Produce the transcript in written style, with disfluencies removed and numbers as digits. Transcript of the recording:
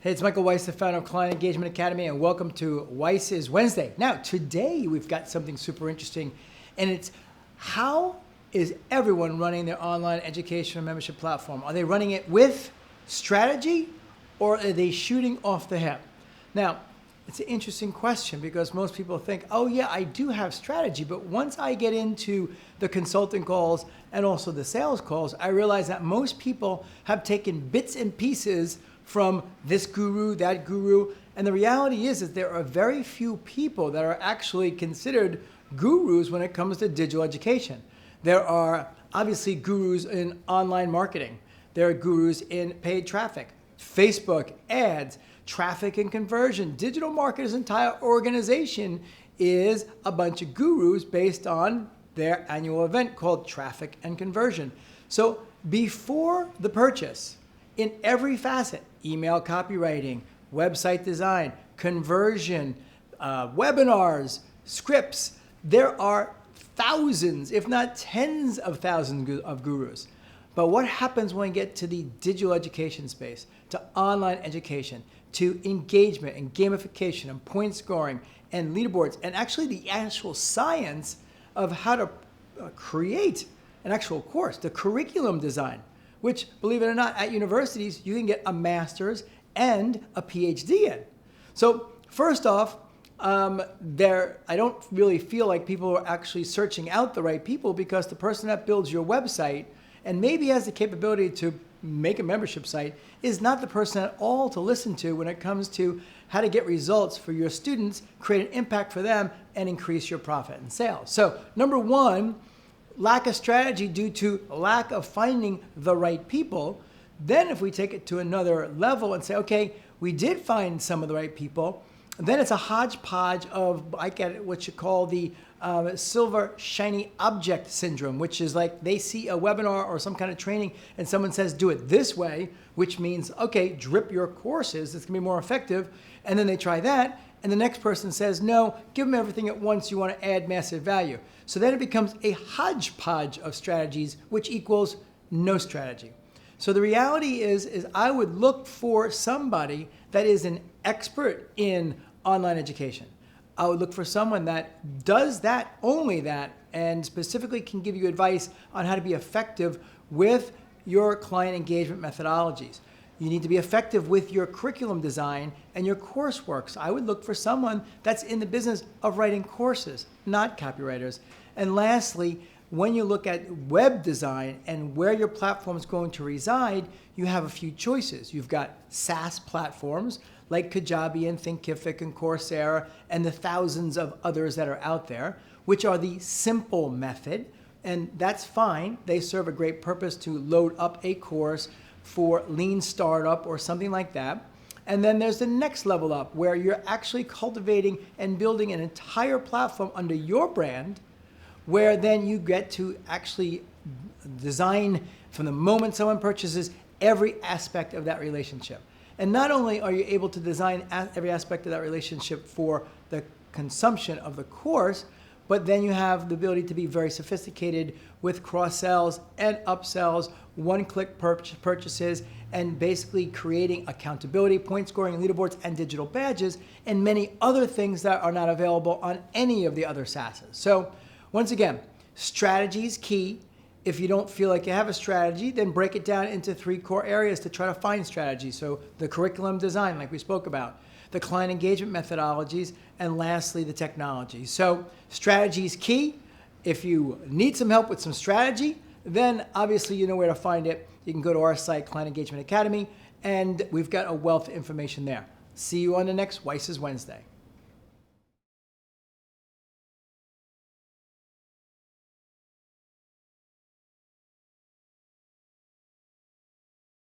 Hey, it's Michael Weiss, the founder of Client Engagement Academy, and welcome to Weiss is Wednesday. Now, today we've got something super interesting, and it's how is everyone running their online education and membership platform? Are they running it with strategy, or are they shooting off the hip? Now, it's an interesting question because most people think, oh yeah, I do have strategy, but once I get into the consulting calls and also the sales calls, I realize that most people have taken bits and pieces from this guru, that guru, and the reality is that there are very few people that are actually considered gurus when it comes to digital education. There are obviously gurus in online marketing. There are gurus in paid traffic, Facebook ads, traffic and conversion. Digital marketers' entire organization is a bunch of gurus based on their annual event called Traffic and Conversion. So before the purchase, in every facet, email copywriting, website design, conversion, webinars, scripts, there are thousands, if not tens of thousands of gurus. But what happens when we get to the digital education space, to online education, to engagement and gamification and point scoring and leaderboards, and actually the actual science of how to create an actual course, the curriculum design, which, believe it or not, at universities, you can get a master's and a PhD in. So first off, I don't really feel like people are actually searching out the right people, because the person that builds your website and maybe has the capability to make a membership site is not the person at all to listen to when it comes to how to get results for your students, create an impact for them, and increase your profit and sales. So number one, lack of strategy due to lack of finding the right people. Then if we take it to another level and say, okay, we did find some of the right people, then it's a hodgepodge of, I get what you call the silver shiny object syndrome, which is like they see a webinar or some kind of training and someone says, do it this way, which means, okay, drip your courses, it's gonna be more effective. And then they try that, and the next person says, no, give them everything at once, you wanna add massive value. So then it becomes a hodgepodge of strategies, which equals no strategy. So the reality is I would look for somebody that is an expert in online education. I would look for someone that does that, only that, and specifically can give you advice on how to be effective with your client engagement methodologies. You need to be effective with your curriculum design and your coursework. So I would look for someone that's in the business of writing courses, not copywriters. And lastly, when you look at web design and where your platform is going to reside, you have a few choices. You've got SaaS platforms like Kajabi and Thinkific and Coursera and the thousands of others that are out there, which are the simple method. And that's fine. They serve a great purpose to load up a course for lean startup or something like that. And then there's the next level up where you're actually cultivating and building an entire platform under your brand, where then you get to actually design from the moment someone purchases every aspect of that relationship. And not only are you able to design every aspect of that relationship for the consumption of the course, but then you have the ability to be very sophisticated with cross-sells and upsells, one-click purchases, and basically creating accountability, point scoring, leaderboards, and digital badges, and many other things that are not available on any of the other SaaSes. So once again, strategy is key. If you don't feel like you have a strategy, then break it down into 3 core areas to try to find strategy. So the curriculum design, like we spoke about, the client engagement methodologies, and lastly, the technology. So strategy is key. If you need some help with some strategy, then obviously you know where to find it. You can go to our site, Client Engagement Academy, and we've got a wealth of information there. See you on the next Weiss is Wednesday.